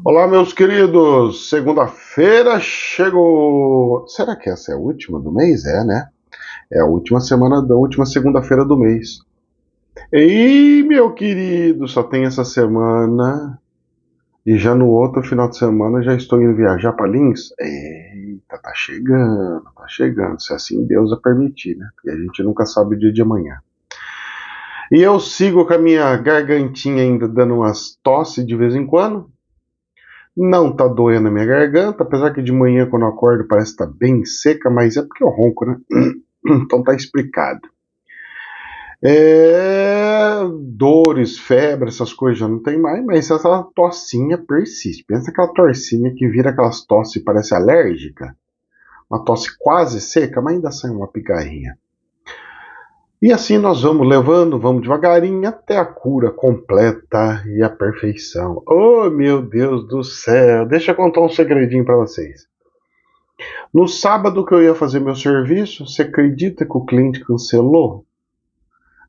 Olá, meus queridos! Segunda-feira chegou. Será que essa é a última do mês? É, né? É a última semana da última segunda-feira do mês. E meu querido, só tem essa semana. E já no outro final de semana já estou indo viajar para Lins. Eita, tá chegando, tá chegando. Se assim Deus a permitir, né? Porque a gente nunca sabe o dia de amanhã. E eu sigo com a minha gargantinha ainda dando umas tosse de vez em quando. Não tá doendo a minha garganta, apesar que de manhã quando eu acordo parece que tá bem seca, mas é porque eu ronco, né? Então tá explicado. Dores, febre, essas coisas já não tem mais, mas essa tossinha persiste. Pensa aquela torcinha que vira aquelas tosse e parece alérgica, uma tosse quase seca, mas ainda sai uma pigarrinha. E assim nós vamos levando, vamos devagarinho até a cura completa e a perfeição. Oh, meu Deus do céu! Deixa eu contar um segredinho para vocês. No sábado que eu ia fazer meu serviço, você acredita que o cliente cancelou?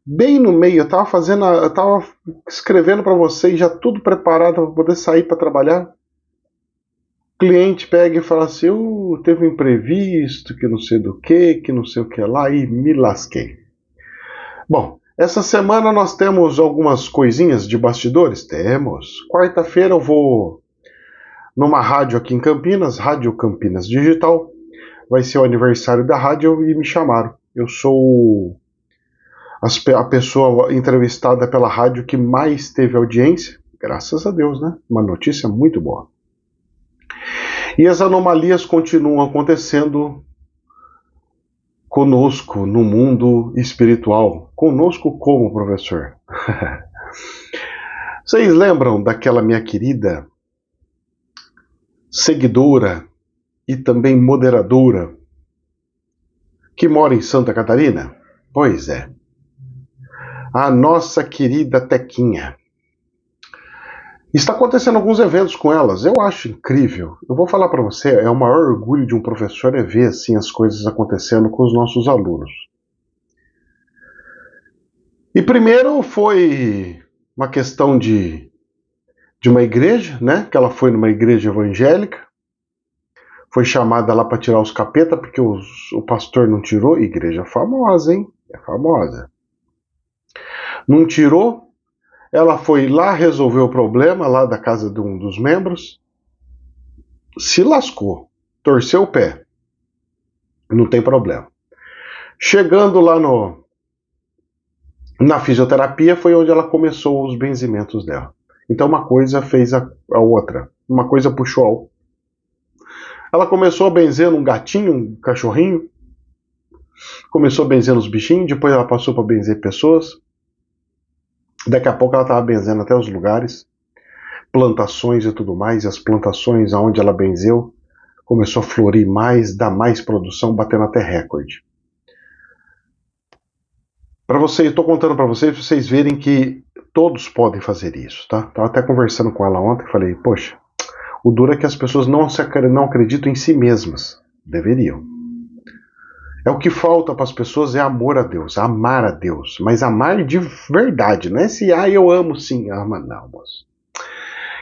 Bem no meio, eu tava escrevendo para vocês já tudo preparado para poder sair para trabalhar. O cliente pega e fala assim: teve um imprevisto, que não sei do que não sei o que lá, e me lasquei. Bom, essa semana nós temos algumas coisinhas de bastidores? Temos. Quarta-feira eu vou numa rádio aqui em Campinas, Rádio Campinas Digital. Vai ser o aniversário da rádio e me chamaram. Eu sou a pessoa entrevistada pela rádio que mais teve audiência, graças a Deus, né? Uma notícia muito boa. E as anomalias continuam acontecendo conosco no mundo espiritual. Conosco como, professor? Vocês lembram daquela minha querida seguidora e também moderadora que mora em Santa Catarina? Pois é. A nossa querida Tequinha. Está acontecendo alguns eventos com elas. Eu acho incrível. Eu vou falar para você, é o maior orgulho de um professor é ver assim as coisas acontecendo com os nossos alunos. E primeiro foi uma questão de uma igreja, né? Que ela foi numa igreja evangélica, foi chamada lá para tirar os capeta porque o pastor não tirou. Igreja famosa, hein? É famosa. Não tirou. Ela foi lá resolver o problema lá da casa de um dos membros. Se lascou, torceu o pé. Não tem problema. Chegando lá na fisioterapia foi onde ela começou os benzimentos dela. Então uma coisa fez a outra. Uma coisa puxou a outra. Ela começou benzendo um gatinho, um cachorrinho. Começou benzendo os bichinhos. Depois ela passou para benzer pessoas. Daqui a pouco ela estava benzendo até os lugares. Plantações e tudo mais. E as plantações aonde ela benzeu começou a florir mais, dar mais produção, batendo até recorde. Para vocês, estou contando para vocês verem que todos podem fazer isso, tá? Tava até conversando com ela ontem, falei, poxa, o duro é que as pessoas não acreditam em si mesmas. Deveriam. É o que falta para as pessoas é amor a Deus, amar a Deus, mas amar de verdade, não é se eu amo sim, ama não, moço.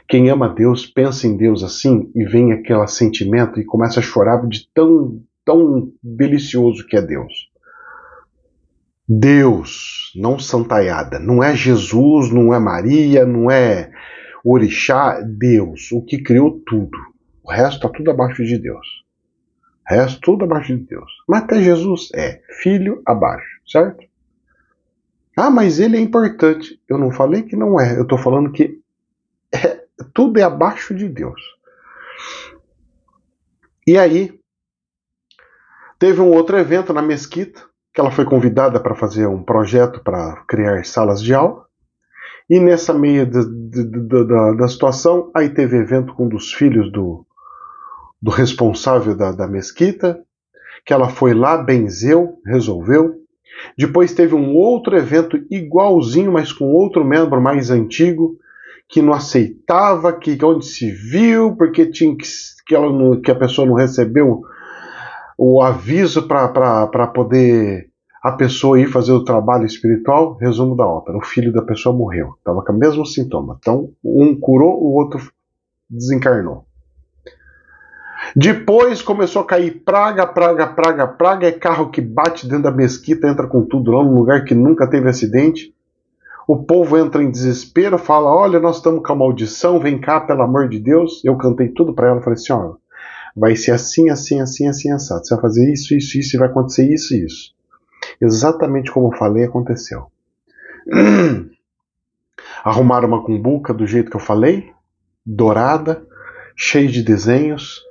Quem ama a Deus pensa em Deus assim e vem aquele sentimento e começa a chorar de tão delicioso que é Deus. Deus, não santaiada, não é Jesus, não é Maria, não é orixá, Deus, o que criou tudo. O resto está tudo abaixo de Deus. O resto tudo abaixo de Deus. Mas até Jesus é filho abaixo, certo? Ah, mas ele é importante. Eu não falei que não é, eu estou falando que tudo é abaixo de Deus. E aí, teve um outro evento na mesquita, que ela foi convidada para fazer um projeto para criar salas de aula. E nessa meia da situação, aí teve evento com um dos filhos do responsável da mesquita, que ela foi lá, benzeu, resolveu. Depois teve um outro evento igualzinho, mas com outro membro mais antigo, que não aceitava, que onde se viu, porque tinha que a pessoa não recebeu o aviso para poder a pessoa ir fazer o trabalho espiritual. Resumo da ópera: o filho da pessoa morreu, estava com o mesmo sintoma. Então um curou, o outro desencarnou. Depois começou a cair praga, é carro que bate dentro da mesquita, entra com tudo lá, num lugar que nunca teve acidente. O povo entra em desespero, fala, olha, nós estamos com a maldição, vem cá, pelo amor de Deus. Eu cantei tudo para ela, falei assim, ó, vai ser assim, assim, assim, assim, assado. Você vai fazer isso, isso, isso, e vai acontecer isso e isso. Exatamente como eu falei, aconteceu. Arrumaram uma cumbuca do jeito que eu falei, dourada, cheia de desenhos.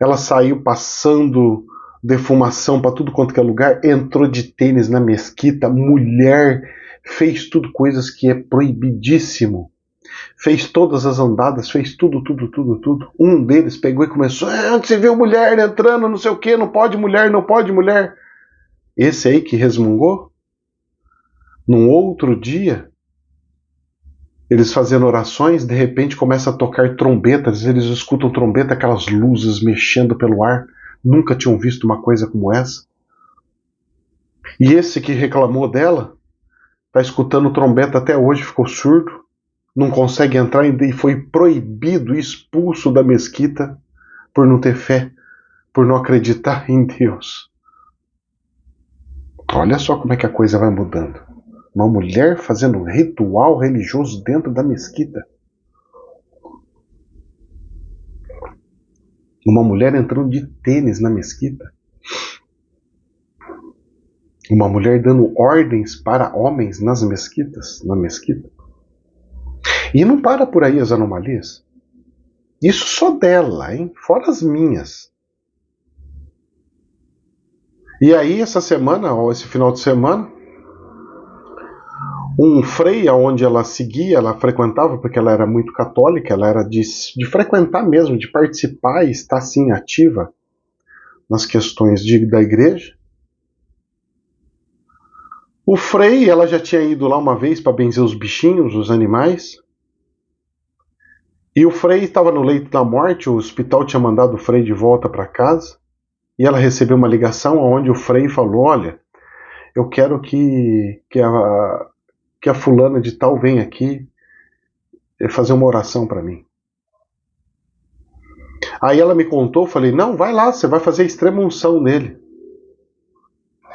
Ela saiu passando defumação para tudo quanto que é lugar, entrou de tênis na mesquita, mulher, fez tudo, coisas que é proibidíssimo. Fez todas as andadas, fez tudo. Um deles pegou e começou, onde você viu mulher entrando, não sei o que, não pode mulher, não pode mulher. Esse aí que resmungou, num outro dia, eles fazendo orações, de repente começa a tocar trombetas, eles escutam trombeta, aquelas luzes mexendo pelo ar, nunca tinham visto uma coisa como essa. E esse que reclamou dela, está escutando trombeta até hoje, ficou surdo, não consegue entrar e foi proibido e expulso da mesquita por não ter fé, por não acreditar em Deus. Olha só como é que a coisa vai mudando. Uma mulher fazendo um ritual religioso dentro da mesquita. Uma mulher entrando de tênis na mesquita. Uma mulher dando ordens para homens nas mesquitas, na mesquita. E não para por aí as anomalias. Isso só dela, hein? Fora as minhas. E aí, essa semana, ou esse final de semana, um frei aonde ela seguia, ela frequentava, porque ela era muito católica, ela era de frequentar mesmo, de participar e estar assim ativa nas questões da igreja. O frei, ela já tinha ido lá uma vez para benzer os bichinhos, os animais. E o frei estava no leito da morte, o hospital tinha mandado o frei de volta para casa. E ela recebeu uma ligação onde o frei falou, olha, eu quero que a fulana de tal venha aqui fazer uma oração para mim. Aí ela me contou, falei, não, vai lá, você vai fazer extrema-unção nele.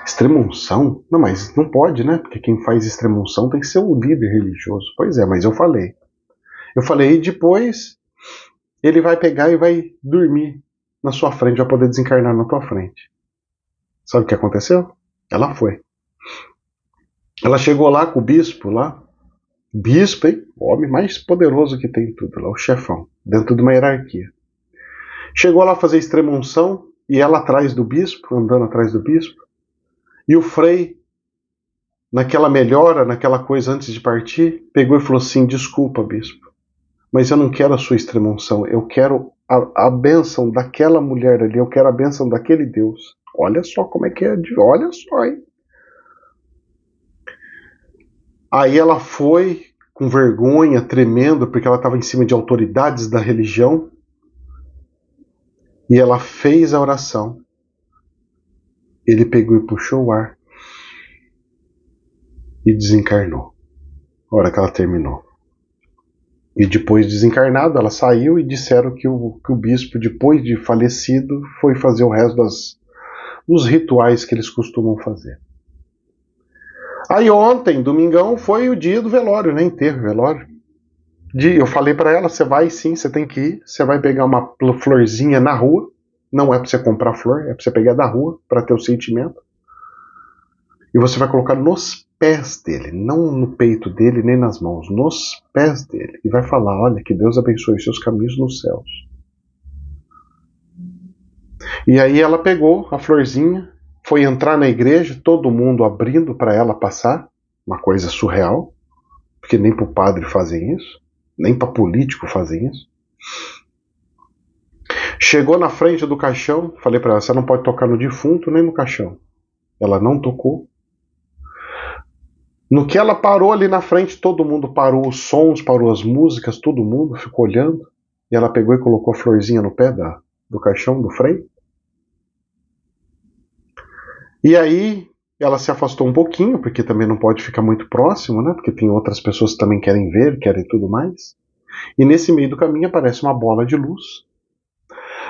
Extrema-unção? Não, mas não pode, né? Porque quem faz extrema-unção tem que ser o líder religioso. Pois é, mas eu falei. E depois ele vai pegar e vai dormir na sua frente, vai poder desencarnar na tua frente. Sabe o que aconteceu? Ela foi. Ela chegou lá com o bispo lá. Bispo, hein? O homem mais poderoso que tem tudo lá, o chefão, dentro de uma hierarquia. Chegou lá fazer extrema-unção e ela atrás do bispo, andando atrás do bispo. E o frei, naquela melhora, naquela coisa antes de partir, pegou e falou assim, desculpa, bispo, mas eu não quero a sua extrema-unção, eu quero a bênção daquela mulher ali, eu quero a bênção daquele Deus. Olha só como é que é, olha só, hein? Aí ela foi com vergonha, tremendo, porque ela estava em cima de autoridades da religião, e ela fez a oração. Ele pegou e puxou o ar e desencarnou. A hora que ela terminou. E depois desencarnado, ela saiu e disseram que o bispo, depois de falecido, foi fazer o resto dos rituais que eles costumam fazer. Aí ontem, domingão, foi o dia do velório, né? Enterro, velório. Eu falei para ela, você vai sim, você tem que ir. Você vai pegar uma florzinha na rua. Não é para você comprar flor, é para você pegar da rua, para ter o sentimento. E você vai colocar nos pés dele, não no peito dele, nem nas mãos, nos pés dele. E vai falar, olha, que Deus abençoe os seus caminhos nos céus. E aí ela pegou a florzinha, foi entrar na igreja, todo mundo abrindo para ela passar, uma coisa surreal, porque nem para o padre fazem isso, nem para político fazem isso. Chegou na frente do caixão, falei para ela, você não pode tocar no defunto nem no caixão. Ela não tocou. No que ela parou ali na frente, todo mundo parou os sons, parou as músicas, todo mundo ficou olhando. E ela pegou e colocou a florzinha no pé do caixão, do frei. E aí ela se afastou um pouquinho, porque também não pode ficar muito próximo, né? Porque tem outras pessoas que também querem ver, querem tudo mais. E nesse meio do caminho aparece uma bola de luz,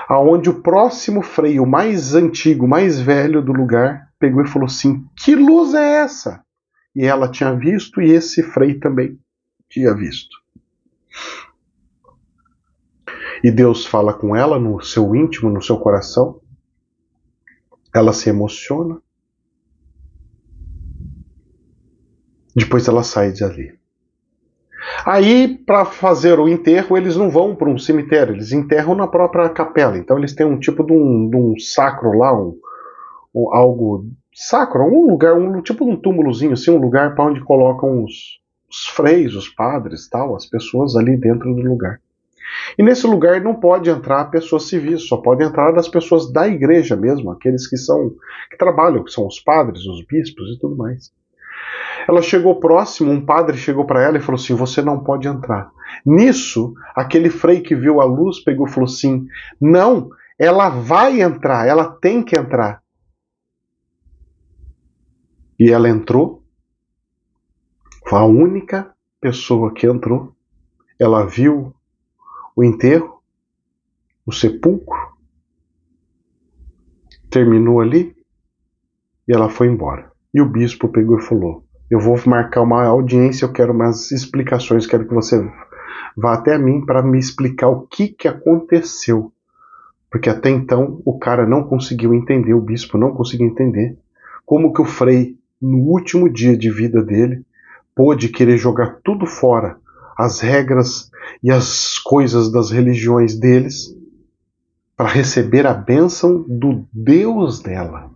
aonde o próximo frei, o mais antigo, mais velho do lugar, pegou e falou assim: que luz é essa? E ela tinha visto, e esse frei também tinha visto. E Deus fala com ela no seu íntimo, no seu coração. Ela se emociona. Depois ela sai dali. Aí, para fazer o enterro, eles não vão para um cemitério, eles enterram na própria capela. Então eles têm um tipo de um sacro lá, algo sacro, um lugar, tipo de um túmulozinho, assim, um lugar para onde colocam os freis, os padres, tal, as pessoas ali dentro do lugar. E nesse lugar não pode entrar pessoas civis, só pode entrar as pessoas da igreja mesmo, aqueles que trabalham, que são os padres, os bispos e tudo mais. Ela chegou próximo, um padre chegou para ela e falou assim: você não pode entrar. Nisso, aquele frei que viu a luz pegou e falou assim: não, ela vai entrar, ela tem que entrar. E ela entrou, foi a única pessoa que entrou. Ela viu o enterro, o sepulcro, terminou ali e ela foi embora. E o bispo pegou e falou: eu vou marcar uma audiência, eu quero umas explicações, quero que você vá até mim para me explicar o que aconteceu. Porque até então o cara não conseguiu entender, o bispo não conseguiu entender como que o frei, no último dia de vida dele, pôde querer jogar tudo fora, as regras e as coisas das religiões deles, para receber a bênção do Deus dela.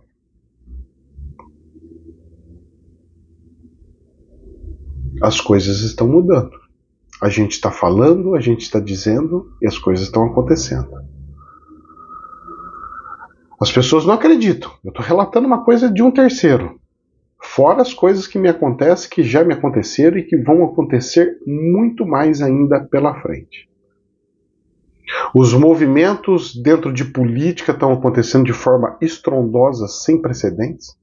As coisas estão mudando. A gente está falando, a gente está dizendo e as coisas estão acontecendo. As pessoas não acreditam. Eu estou relatando uma coisa de um terceiro. Fora as coisas que me acontecem, que já me aconteceram e que vão acontecer muito mais ainda pela frente. Os movimentos dentro de política estão acontecendo de forma estrondosa, sem precedentes.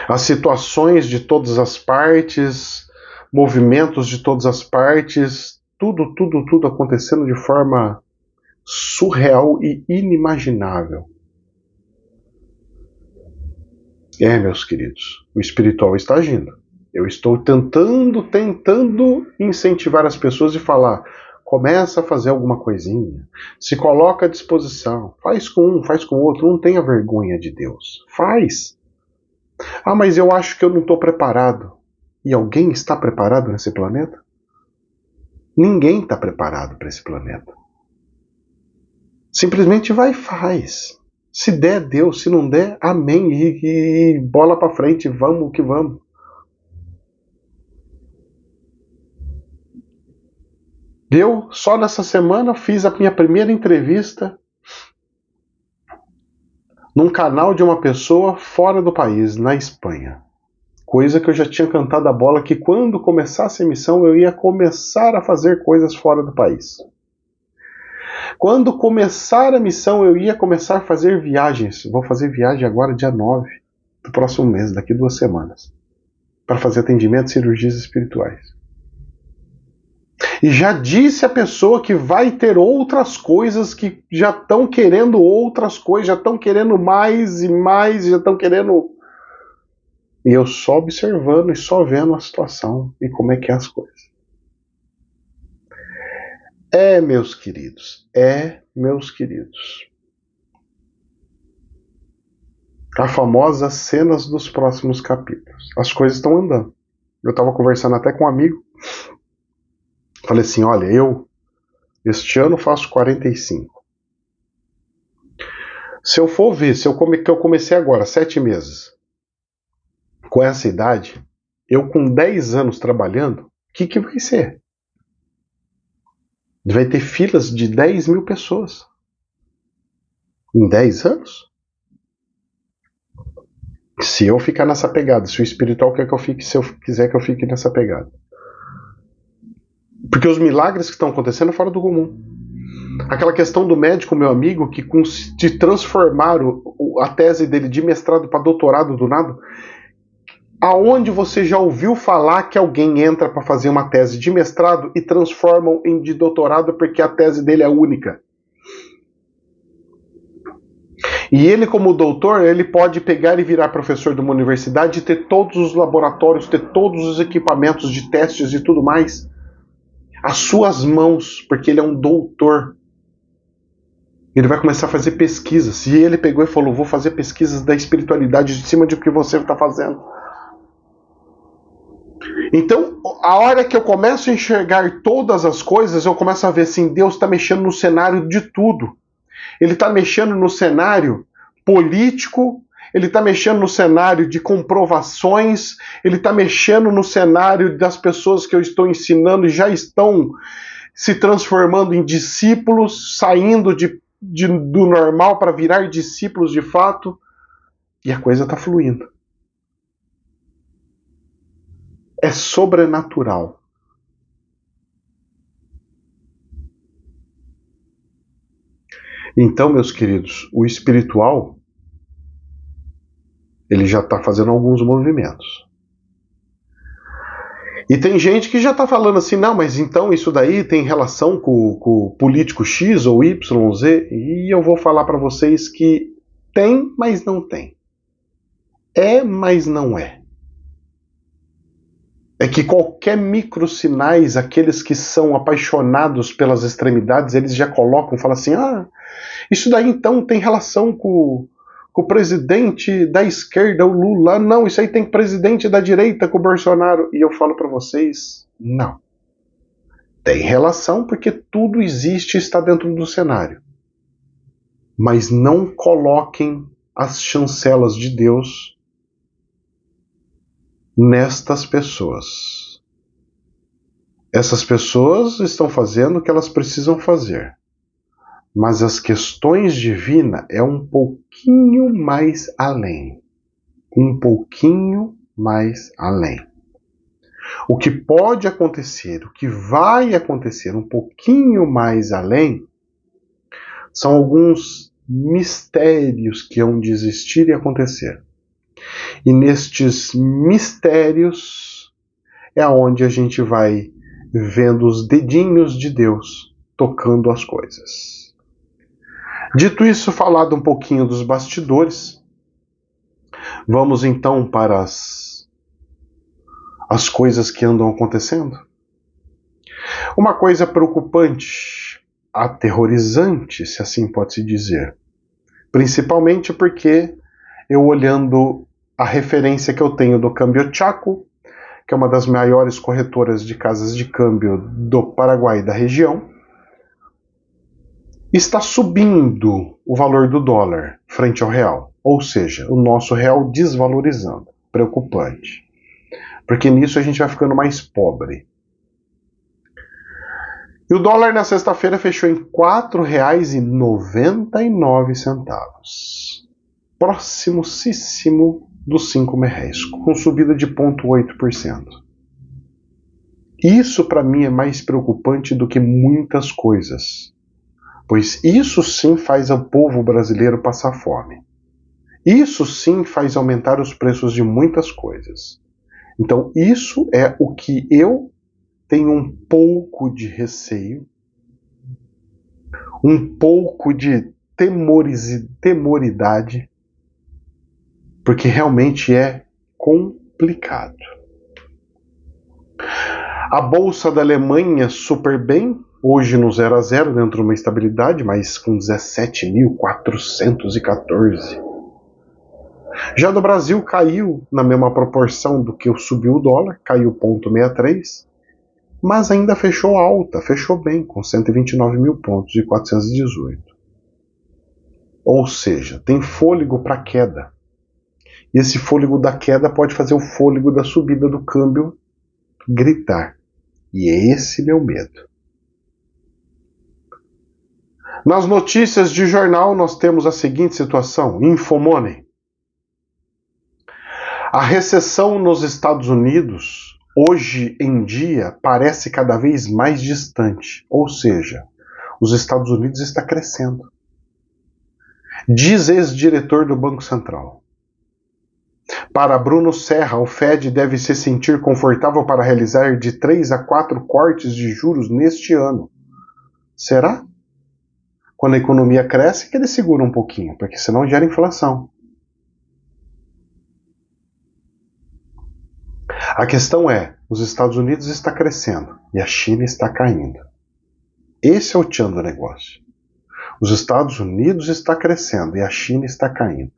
As situações de todas as partes, movimentos de todas as partes, tudo acontecendo de forma surreal e inimaginável. Meus queridos, o espiritual está agindo. Eu estou tentando incentivar as pessoas e falar: começa a fazer alguma coisinha, se coloca à disposição, faz com um, faz com o outro, não tenha vergonha de Deus, faz. Ah, mas eu acho que eu não estou preparado. E alguém está preparado nesse planeta? Ninguém está preparado para esse planeta. Simplesmente vai e faz. Se der, Deus. Se não der, amém. E bola para frente, vamos que vamos. Eu, só nessa semana, fiz a minha primeira entrevista num canal de uma pessoa fora do país, na Espanha. Coisa que eu já tinha cantado a bola, que quando começasse a missão eu ia começar a fazer coisas fora do país. Quando começar a missão eu ia começar a fazer viagens. Vou fazer viagem agora dia 9 do próximo mês, daqui 2 semanas, para fazer atendimento e cirurgias espirituais. E já disse a pessoa que vai ter outras coisas, que já estão querendo outras coisas, já estão querendo mais e mais, já estão querendo... E eu só observando e só vendo a situação e como é que é as coisas. Meus queridos, meus queridos. A famosa cenas dos próximos capítulos. As coisas estão andando. Eu estava conversando até com um amigo. Falei assim, olha, eu este ano faço 45. Se eu for ver, que eu comecei agora, 7 meses, com essa idade, eu com 10 anos trabalhando, o que vai ser? Vai ter filas de 10 mil pessoas. Em 10 anos? Se eu ficar nessa pegada, se o espiritual quer que eu fique, se eu quiser que eu fique nessa pegada. Porque os milagres que estão acontecendo é fora do comum. Aquela questão do médico, meu amigo, que de transformar a tese dele de mestrado para doutorado do nada, Aonde você já ouviu falar que alguém entra para fazer uma tese de mestrado e transformam em de doutorado porque a tese dele é única? E ele, como doutor, ele pode pegar e virar professor de uma universidade e ter todos os laboratórios, ter todos os equipamentos de testes e tudo mais às suas mãos, porque ele é um doutor. Ele vai começar a fazer pesquisas. Se ele pegou e falou, vou fazer pesquisas da espiritualidade de cima de o que você está fazendo. Então, a hora que eu começo a enxergar todas as coisas, eu começo a ver assim, Deus está mexendo no cenário de tudo. Ele está mexendo no cenário político, ele está mexendo no cenário de comprovações, ele está mexendo no cenário das pessoas que eu estou ensinando e já estão se transformando em discípulos, saindo do normal para virar discípulos de fato, e a coisa está fluindo. É sobrenatural. Então, meus queridos, o espiritual, ele já está fazendo alguns movimentos. E tem gente que já está falando assim, não, mas então isso daí tem relação com o político X ou Y, Z, e eu vou falar para vocês que tem, mas não tem. É, mas não é. É que qualquer microsinais, aqueles que são apaixonados pelas extremidades, eles já colocam, falam assim, isso daí então tem relação com o presidente da esquerda, o Lula. Não, isso aí tem presidente da direita com o Bolsonaro. E eu falo para vocês, não. Tem relação porque tudo existe e está dentro do cenário. Mas não coloquem as chancelas de Deus nestas pessoas. Essas pessoas estão fazendo o que elas precisam fazer. Mas as questões divinas é um pouquinho mais além. Um pouquinho mais além. O que pode acontecer, o que vai acontecer um pouquinho mais além, são alguns mistérios que hão de existir e acontecer. E nestes mistérios é onde a gente vai vendo os dedinhos de Deus tocando as coisas. Dito isso, falado um pouquinho dos bastidores, vamos então para as coisas que andam acontecendo. Uma coisa preocupante, aterrorizante, se assim pode-se dizer, principalmente porque eu olhando a referência que eu tenho do Câmbio Chaco, que é uma das maiores corretoras de casas de câmbio do Paraguai e da região, está subindo o valor do dólar frente ao real, ou seja, o nosso real desvalorizando. Preocupante. Porque nisso a gente vai ficando mais pobre. E o dólar na sexta-feira fechou em R$ 4,99, próximíssimo dos R$ 5, com subida de 0,8%. Isso para mim é mais preocupante do que muitas coisas. Pois isso sim faz o povo brasileiro passar fome. Isso sim faz aumentar os preços de muitas coisas. Então isso é o que eu tenho um pouco de receio, um pouco de temoridade, porque realmente é complicado. A Bolsa da Alemanha super bem, hoje no 0 a 0, dentro de uma estabilidade, mas com 17.414. Já do Brasil caiu na mesma proporção do que subiu o dólar, caiu 0,63, mas ainda fechou alta, fechou bem, com 129 mil pontos e 418. Ou seja, tem fôlego para queda. E esse fôlego da queda pode fazer o fôlego da subida do câmbio gritar. E é esse meu medo. Nas notícias de jornal, nós temos a seguinte situação: Infomoney. A recessão nos Estados Unidos, hoje em dia, parece cada vez mais distante. Ou seja, os Estados Unidos está crescendo. Diz ex-diretor do Banco Central. Para Bruno Serra, o Fed deve se sentir confortável para realizar de 3 a 4 cortes de juros neste ano. Será? Quando a economia cresce, que ele segura um pouquinho, porque senão gera inflação. A questão é, os Estados Unidos está crescendo e a China está caindo. Esse é o tchan do negócio. Os Estados Unidos está crescendo e a China está caindo.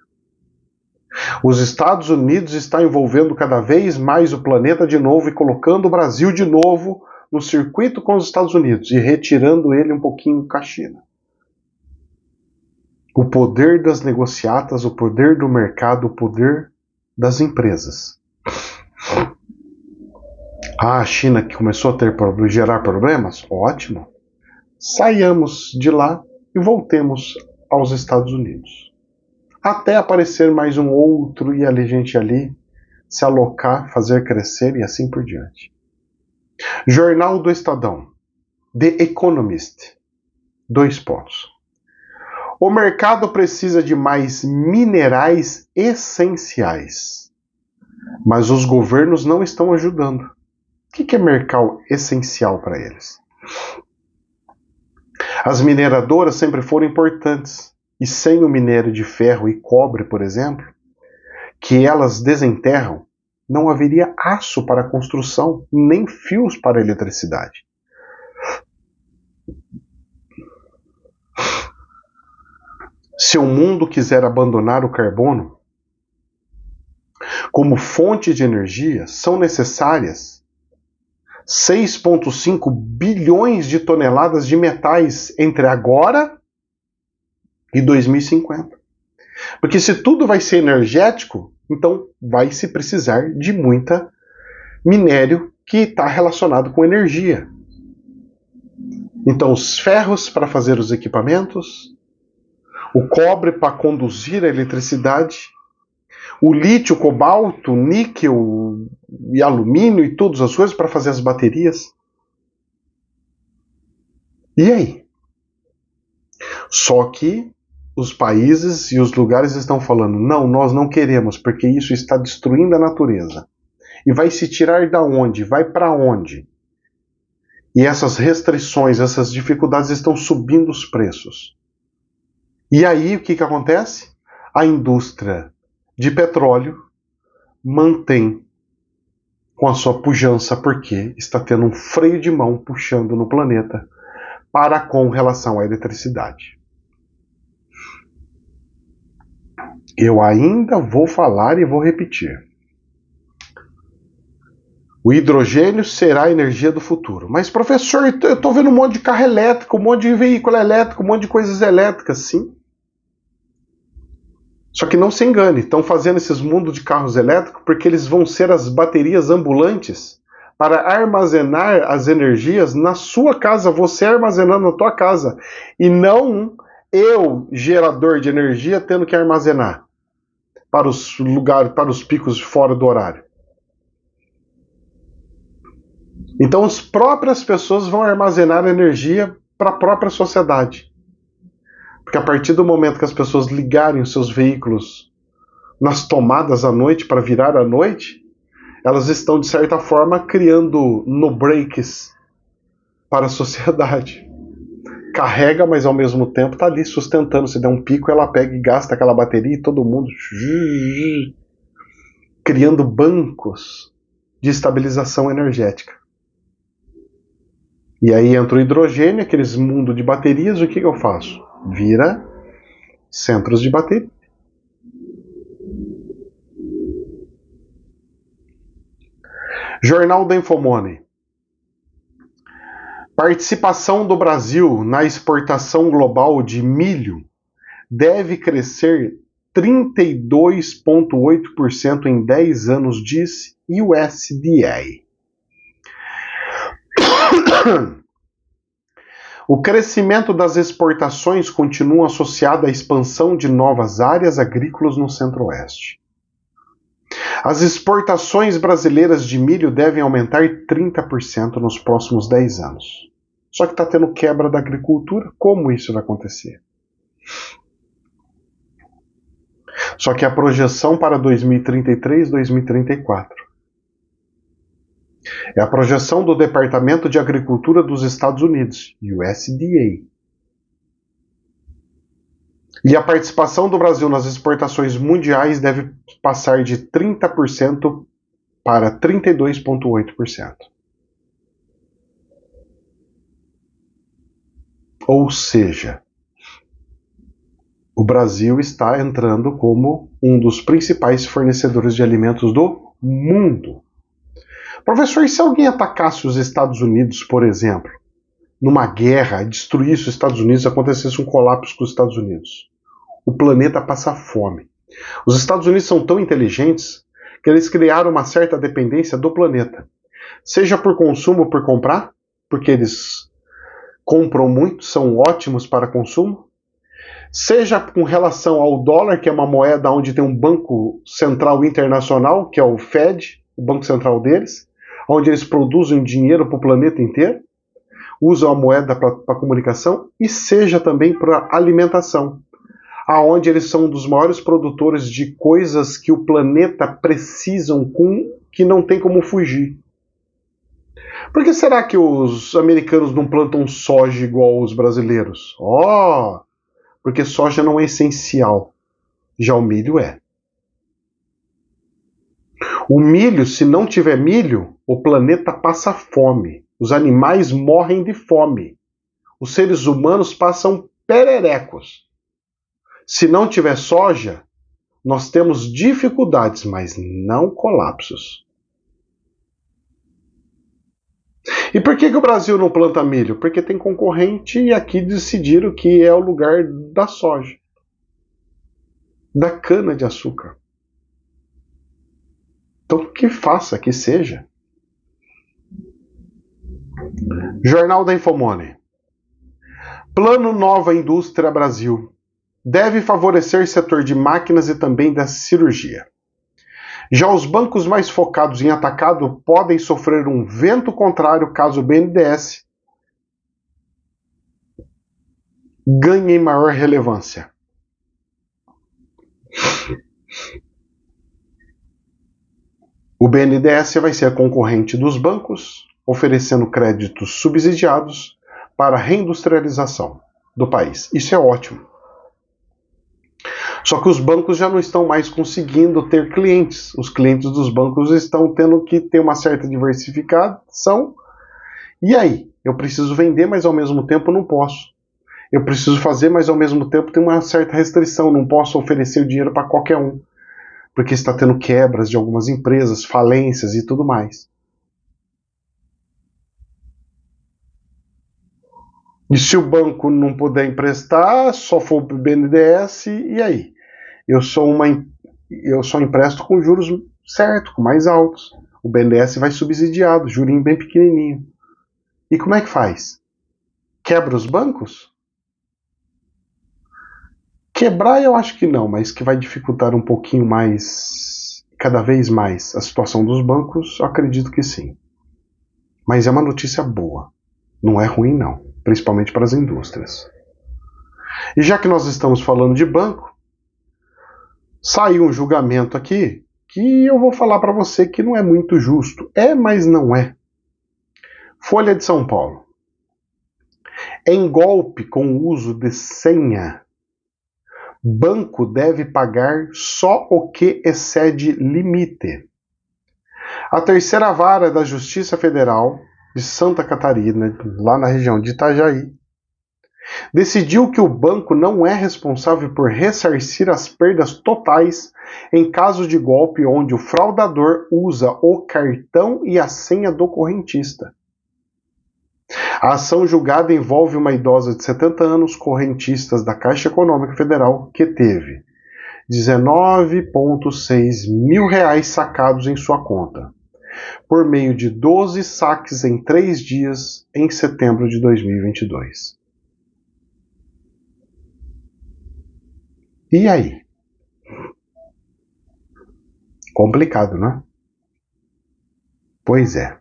Os Estados Unidos está envolvendo cada vez mais o planeta de novo e colocando o Brasil de novo no circuito com os Estados Unidos e retirando ele um pouquinho com a China. O poder das negociatas, o poder do mercado, o poder das empresas. A China que começou a gerar problemas? Ótimo. Saiamos de lá e voltemos aos Estados Unidos. Até aparecer mais um outro e a gente ali se alocar, fazer crescer e assim por diante. Jornal do Estadão. The Economist. 2 pontos. O mercado precisa de mais minerais essenciais, mas os governos não estão ajudando. O que é mercado essencial para eles? As mineradoras sempre foram importantes, e sem o minério de ferro e cobre, por exemplo, que elas desenterram, não haveria aço para a construção, nem fios para a eletricidade. Se o mundo quiser abandonar o carbono como fonte de energia, são necessárias 6,5 bilhões de toneladas de metais entre agora e 2050. Porque se tudo vai ser energético, então vai se precisar de muita minério que está relacionado com energia. Então os ferros para fazer os equipamentos, o cobre para conduzir a eletricidade, o lítio, cobalto, níquel e alumínio e todas as coisas para fazer as baterias. E aí? Só que os países e os lugares estão falando, não, nós não queremos, porque isso está destruindo a natureza. E vai se tirar da onde? Vai para onde? E essas restrições, essas dificuldades estão subindo os preços. E aí o que acontece? A indústria de petróleo mantém com a sua pujança porque está tendo um freio de mão puxando no planeta para com relação à eletricidade. Eu ainda vou falar e vou repetir. O hidrogênio será a energia do futuro. Mas, professor, eu estou vendo um monte de carro elétrico, um monte de veículo elétrico, um monte de coisas elétricas, sim. Só que não se engane, estão fazendo esses mundos de carros elétricos porque eles vão ser as baterias ambulantes para armazenar as energias na sua casa, você armazenando na tua casa, e não eu, gerador de energia, tendo que armazenar para os lugares, para os picos fora do horário. Então as próprias pessoas vão armazenar energia para a própria sociedade. Porque a partir do momento que as pessoas ligarem os seus veículos nas tomadas à noite para virar à noite, elas estão, de certa forma, criando no-breaks para a sociedade. Carrega, mas ao mesmo tempo está ali sustentando. Se der um pico, ela pega e gasta aquela bateria e todo mundo criando bancos de estabilização energética. E aí entra o hidrogênio, aqueles mundos de baterias, o que eu faço? Vira centros de bateria. Jornal da Infomoney. Participação do Brasil na exportação global de milho deve crescer 32,8% em 10 anos, diz USDA. O crescimento das exportações continua associado à expansão de novas áreas agrícolas no Centro-Oeste. As exportações brasileiras de milho devem aumentar 30% nos próximos 10 anos. Só que está tendo quebra da agricultura. Como isso vai acontecer? Só que a projeção para 2033, 2034 é a projeção do Departamento de Agricultura dos Estados Unidos, USDA. E a participação do Brasil nas exportações mundiais deve passar de 30% para 32,8%. Ou seja, o Brasil está entrando como um dos principais fornecedores de alimentos do mundo. Professor, e se alguém atacasse os Estados Unidos, por exemplo, numa guerra, destruísse os Estados Unidos, acontecesse um colapso com os Estados Unidos? O planeta passa fome. Os Estados Unidos são tão inteligentes que eles criaram uma certa dependência do planeta. Seja por consumo ou por comprar, porque eles compram muito, são ótimos para consumo. Seja com relação ao dólar, que é uma moeda onde tem um banco central internacional, que é o Fed, o banco central deles, onde eles produzem dinheiro para o planeta inteiro, usam a moeda para comunicação, e seja também para alimentação, aonde eles são um dos maiores produtores de coisas que o planeta precisam, que não tem como fugir. Por que será que os americanos não plantam soja igual os brasileiros? Porque soja não é essencial. Já o milho é. O milho, se não tiver milho, o planeta passa fome. Os animais morrem de fome. Os seres humanos passam pererecos. Se não tiver soja, nós temos dificuldades, mas não colapsos. E por que o Brasil não planta milho? Porque tem concorrente e aqui decidiram que é o lugar da soja, da cana de açúcar. Então que faça, que seja. Jornal da Infomoney. Plano Nova Indústria Brasil. Deve favorecer setor de máquinas e também da cirurgia. Já os bancos mais focados em atacado podem sofrer um vento contrário caso o BNDES ganhe maior relevância. O BNDES vai ser a concorrente dos bancos, oferecendo créditos subsidiados para a reindustrialização do país. Isso é ótimo. Só que os bancos já não estão mais conseguindo ter clientes. Os clientes dos bancos estão tendo que ter uma certa diversificação. E aí? Eu preciso vender, mas ao mesmo tempo não posso. Eu preciso fazer, mas ao mesmo tempo tem uma certa restrição. Não posso oferecer o dinheiro para qualquer um. Porque está tendo quebras de algumas empresas, falências e tudo mais. E se o banco não puder emprestar, só for para o BNDES, e aí? Eu só empresto com juros certo, com mais altos. O BNDES vai subsidiado, jurinho bem pequenininho. E como é que faz? Quebra os bancos? Quebrar eu acho que não, mas que vai dificultar um pouquinho mais, cada vez mais, a situação dos bancos, eu acredito que sim. Mas é uma notícia boa. Não é ruim não, principalmente para as indústrias. E já que nós estamos falando de banco, saiu um julgamento aqui que eu vou falar para você que não é muito justo. É, mas não é. Folha de São Paulo. Em golpe com uso de senha, banco deve pagar só o que excede limite. A terceira vara da Justiça Federal de Santa Catarina, lá na região de Itajaí, decidiu que o banco não é responsável por ressarcir as perdas totais em caso de golpe onde o fraudador usa o cartão e a senha do correntista. A ação julgada envolve uma idosa de 70 anos, correntistas da Caixa Econômica Federal, que teve 19,6 mil reais sacados em sua conta, por meio de 12 saques em 3 dias em setembro de 2022. E aí? Complicado, né? Pois é.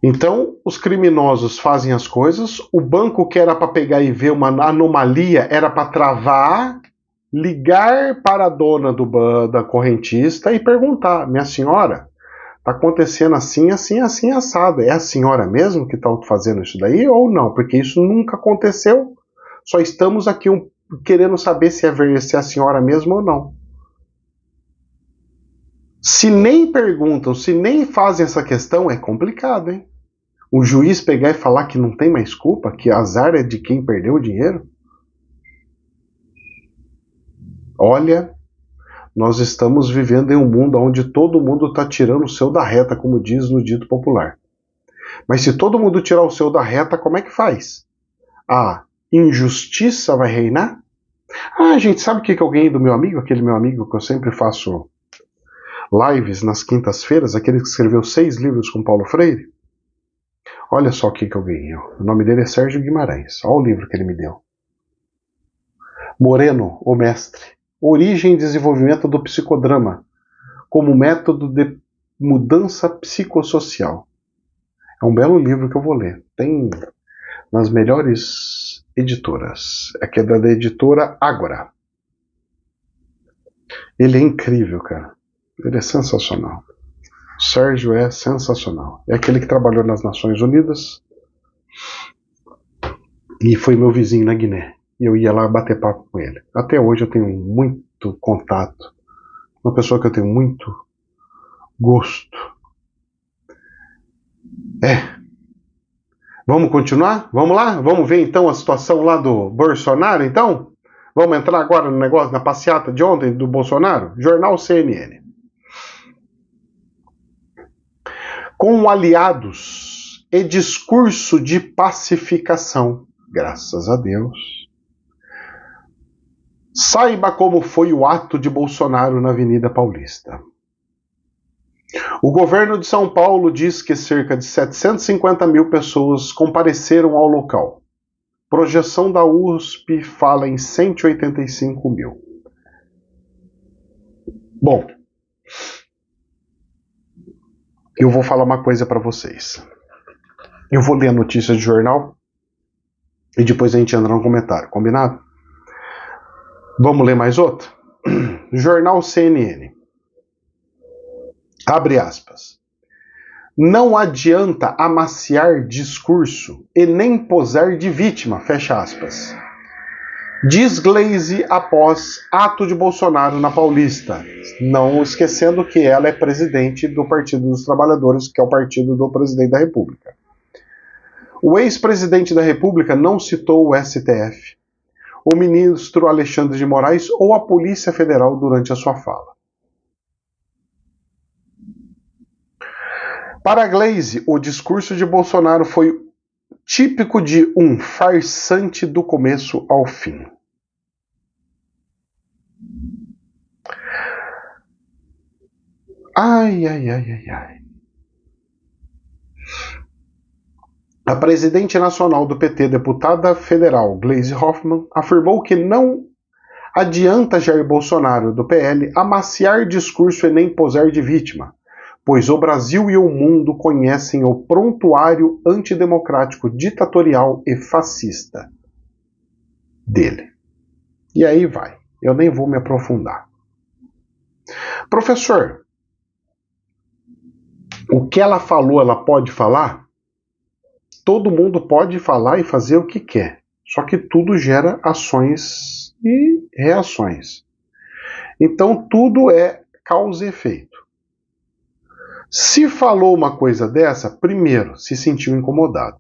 Então, os criminosos fazem as coisas, o banco que era para pegar e ver uma anomalia era para travar, ligar para a dona da correntista e perguntar: minha senhora, está acontecendo assim, assim, assim, assado. É a senhora mesmo que está fazendo isso daí ou não? Porque isso nunca aconteceu. Só estamos aqui querendo saber se é a senhora mesmo ou não. Se nem perguntam, se nem fazem essa questão, é complicado, hein? O juiz pegar e falar que não tem mais culpa, que azar é de quem perdeu o dinheiro? Olha, nós estamos vivendo em um mundo onde todo mundo está tirando o seu da reta, como diz no dito popular. Mas se todo mundo tirar o seu da reta, como é que faz? A injustiça vai reinar? Ah, gente, sabe o que eu ganhei do meu amigo? Aquele meu amigo que eu sempre faço lives nas quintas-feiras, aquele que escreveu 6 livros com Paulo Freire? Olha só o que eu ganhei. O nome dele é Sérgio Guimarães. Olha o livro que ele me deu. Moreno, o mestre. Origem e desenvolvimento do psicodrama como método de mudança psicossocial. É um belo livro que eu vou ler. Tem nas melhores editoras. Aqui é da editora Ágora. Ele é incrível, cara. Ele é sensacional. O Sérgio é sensacional. É aquele que trabalhou nas Nações Unidas e foi meu vizinho na Guiné. E eu ia lá bater papo com ele. Até hoje eu tenho muito contato. Uma pessoa que eu tenho muito gosto. Vamos continuar? Vamos lá? Vamos ver então a situação lá do Bolsonaro, então? Vamos entrar agora no negócio, na passeata de ontem do Bolsonaro? Jornal CNN. Com aliados e discurso de pacificação, graças a Deus. Saiba como foi o ato de Bolsonaro na Avenida Paulista. O governo de São Paulo diz que cerca de 750 mil pessoas compareceram ao local. Projeção da USP fala em 185 mil. Bom, eu vou falar uma coisa para vocês. Eu vou ler a notícia de jornal e depois a gente entra no comentário, combinado? Vamos ler mais outra? Jornal CNN. Abre aspas. Não adianta amaciar discurso e nem posar de vítima, fecha aspas. Diz Gleisi após ato de Bolsonaro na Paulista, não esquecendo que ela é presidente do Partido dos Trabalhadores, que é o partido do presidente da República. O ex-presidente da República não citou o STF, o ministro Alexandre de Moraes ou a Polícia Federal durante a sua fala. Para Gleisi, o discurso de Bolsonaro foi típico de um farsante do começo ao fim. Ai. A presidente nacional do PT, deputada federal Gleisi Hoffmann, afirmou que não adianta Jair Bolsonaro, do PL, amaciar discurso e nem posar de vítima, pois o Brasil e o mundo conhecem o prontuário antidemocrático, ditatorial e fascista dele. E aí vai, eu nem vou me aprofundar. Professor, o que ela falou, ela pode falar? Todo mundo pode falar e fazer o que quer, só que tudo gera ações e reações. Então tudo é causa e efeito. Se falou uma coisa dessa, primeiro, se sentiu incomodado.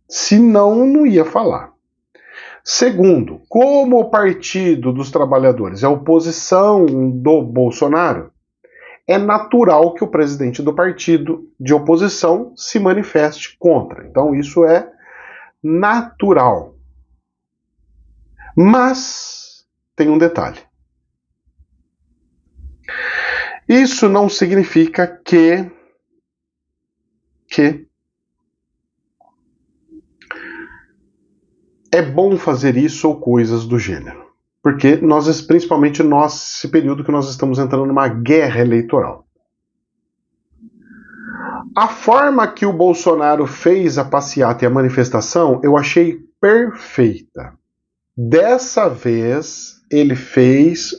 Se não, não ia falar. Segundo, como o Partido dos Trabalhadores é oposição do Bolsonaro, é natural que o presidente do partido de oposição se manifeste contra. Então isso é natural. Mas tem um detalhe. Isso não significa que é bom fazer isso ou coisas do gênero. Porque nós, principalmente esse período que nós estamos entrando numa guerra eleitoral. A forma que o Bolsonaro fez a passeata e a manifestação, eu achei perfeita. Dessa vez, ele fez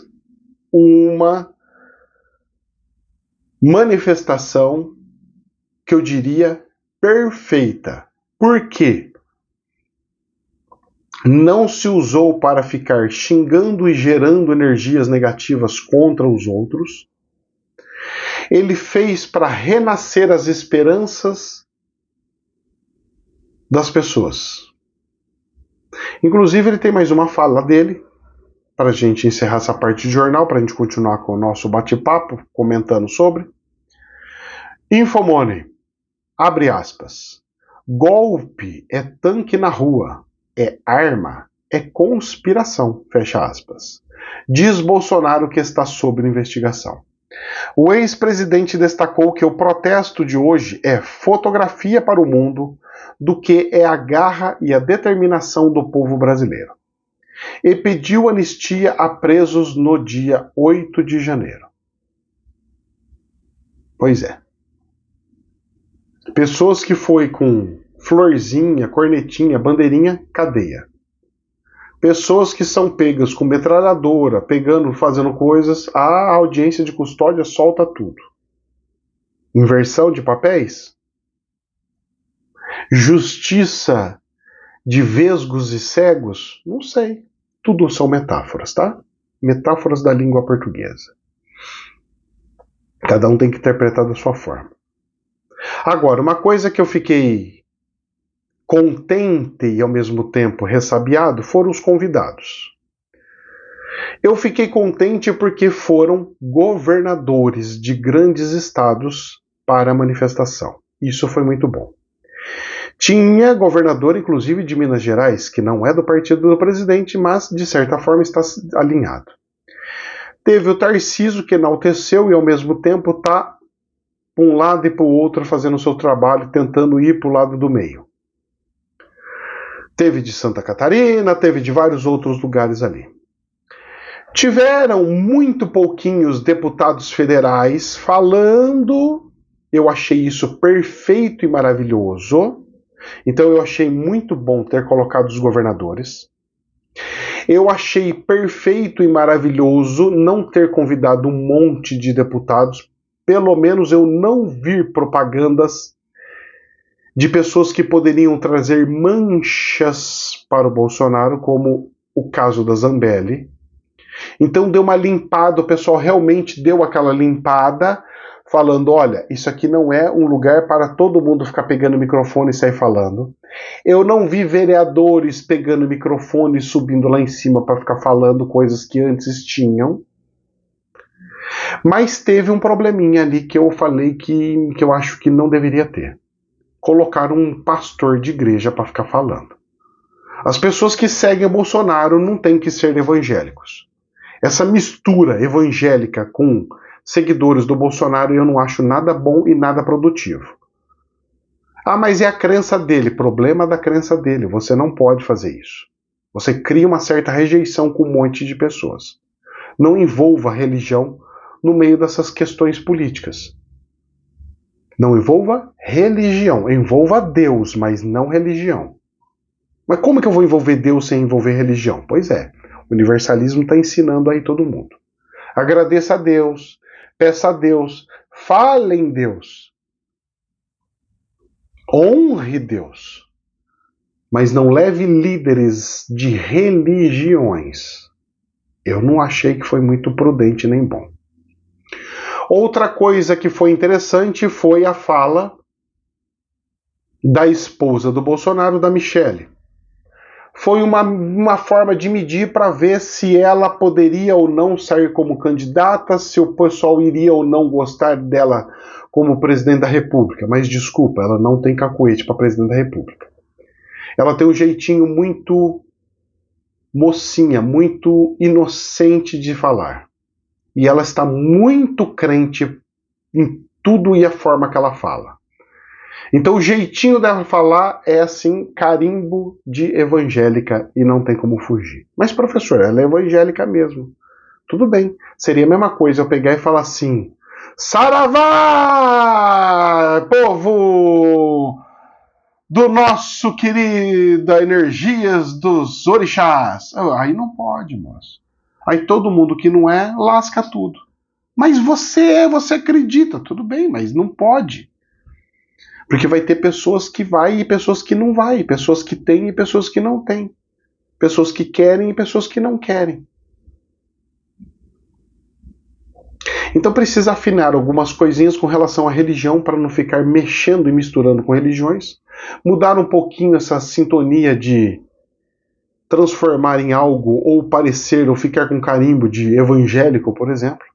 uma manifestação que eu diria perfeita. Por quê? Não se usou para ficar xingando e gerando energias negativas contra os outros. Ele fez para renascer as esperanças das pessoas. Inclusive, ele tem mais uma fala dele, para a gente encerrar essa parte de jornal, para a gente continuar com o nosso bate-papo, comentando sobre. Infomoney, abre aspas. Golpe é tanque na rua, é arma, é conspiração, fecha aspas. Diz Bolsonaro que está sob investigação. O ex-presidente destacou que o protesto de hoje é fotografia para o mundo do que é a garra e a determinação do povo brasileiro. E pediu anistia a presos no dia 8 de janeiro. Pois é. Pessoas que foi com florzinha, cornetinha, bandeirinha, cadeia. Pessoas que são pegas com metralhadora, pegando, fazendo coisas, a audiência de custódia solta tudo. Inversão de papéis? Justiça de vesgos e cegos? Não sei. Tudo são metáforas, tá? Metáforas da língua portuguesa. Cada um tem que interpretar da sua forma. Agora, uma coisa que eu fiquei contente e ao mesmo tempo ressabiado foram os convidados. Eu fiquei contente porque foram governadores de grandes estados para a manifestação. Isso foi muito bom. Tinha governador, inclusive, de Minas Gerais, que não é do partido do presidente, mas, de certa forma, está alinhado. Teve o Tarcísio, que enalteceu e, ao mesmo tempo, está para um lado e para o outro fazendo o seu trabalho, tentando ir para o lado do meio. Teve de Santa Catarina, teve de vários outros lugares ali. Tiveram muito pouquinhos deputados federais falando. Eu achei isso perfeito e maravilhoso. Então eu achei muito bom ter colocado os governadores. Eu achei perfeito e maravilhoso não ter convidado um monte de deputados. Pelo menos eu não vi propagandas de pessoas que poderiam trazer manchas para o Bolsonaro, como o caso da Zambelli. Então deu uma limpada, o pessoal realmente deu aquela limpada, falando, olha, isso aqui não é um lugar para todo mundo ficar pegando o microfone e sair falando. Eu não vi vereadores pegando o microfone e subindo lá em cima para ficar falando coisas que antes tinham. Mas teve um probleminha ali que eu falei que eu acho que não deveria ter. Colocar um pastor de igreja para ficar falando. As pessoas que seguem o Bolsonaro não têm que ser evangélicos. Essa mistura evangélica com seguidores do Bolsonaro eu não acho nada bom e nada produtivo. Ah, mas é a crença dele. Problema da crença dele. Você não pode fazer isso. Você cria uma certa rejeição com um monte de pessoas. Não envolva a religião no meio dessas questões políticas. Não envolva religião. Envolva Deus, mas não religião. Mas como que eu vou envolver Deus sem envolver religião? Pois é. O universalismo está ensinando aí todo mundo. Agradeça a Deus, peça a Deus, fale em Deus. Honre Deus. Mas não leve líderes de religiões. Eu não achei que foi muito prudente nem bom. Outra coisa que foi interessante foi a fala da esposa do Bolsonaro, da Michelle. Foi uma forma de medir para ver se ela poderia ou não sair como candidata, se o pessoal iria ou não gostar dela como presidente da República. Mas desculpa, ela não tem cacuete para presidente da República. Ela tem um jeitinho muito mocinha, muito inocente de falar. E ela está muito crente em tudo e a forma que ela fala. Então o jeitinho dela falar é assim, carimbo de evangélica e não tem como fugir. Mas professor, ela é evangélica mesmo. Tudo bem, seria a mesma coisa eu pegar e falar assim, Saravá, povo do nosso querida Energias dos Orixás. Aí não pode, moço. Aí todo mundo que não é, lasca tudo. Mas você acredita, tudo bem, mas não pode. Porque vai ter pessoas que vai e pessoas que não vai, pessoas que têm e pessoas que não têm. Pessoas que querem e pessoas que não querem. Então precisa afinar algumas coisinhas com relação à religião para não ficar mexendo e misturando com religiões. Mudar um pouquinho essa sintonia de transformar em algo ou parecer ou ficar com carimbo de evangélico, por exemplo.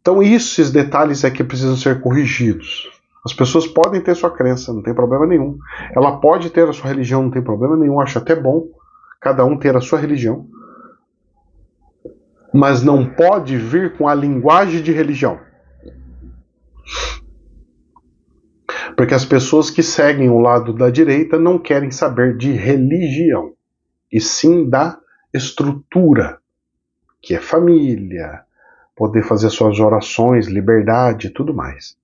Então esses detalhes é que precisam ser corrigidos. As pessoas podem ter sua crença, não tem problema nenhum. Ela pode ter a sua religião, não tem problema nenhum. Acho até bom cada um ter a sua religião. Mas não pode vir com a linguagem de religião. Porque as pessoas que seguem o lado da direita não querem saber de religião, e sim da estrutura, que é família, poder fazer suas orações, liberdade e tudo mais.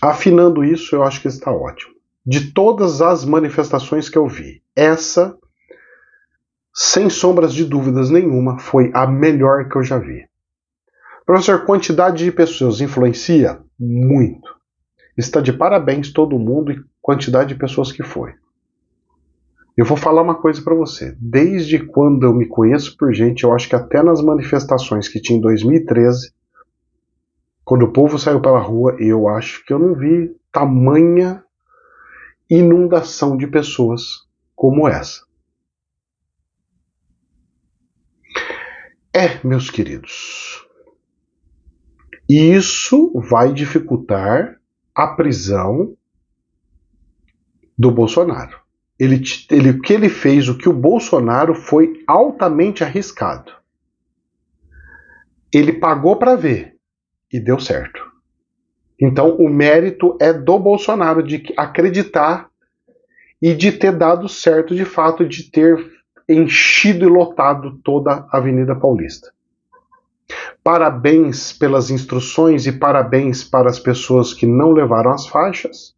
Afinando isso, eu acho que está ótimo. De todas as manifestações que eu vi, essa, sem sombras de dúvidas nenhuma, foi a melhor que eu já vi. Professor, quantidade de pessoas influencia? Muito. Está de parabéns todo mundo e quantidade de pessoas que foi. Eu vou falar uma coisa para você. Desde quando eu me conheço por gente, eu acho que até nas manifestações que tinha em 2013, quando o povo saiu pela rua, eu acho que eu não vi tamanha inundação de pessoas como essa. Meus queridos, isso vai dificultar a prisão do Bolsonaro. O que ele fez, o que o Bolsonaro foi altamente arriscado. Ele pagou para ver e deu certo. Então o mérito é do Bolsonaro de acreditar e de ter dado certo de fato, de ter enchido e lotado toda a Avenida Paulista. Parabéns pelas instruções e parabéns para as pessoas que não levaram as faixas.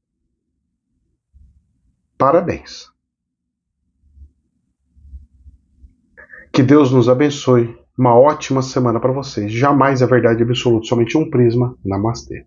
Parabéns. Que Deus nos abençoe. Uma ótima semana para vocês. Jamais é verdade absoluta, somente um prisma. Namastê.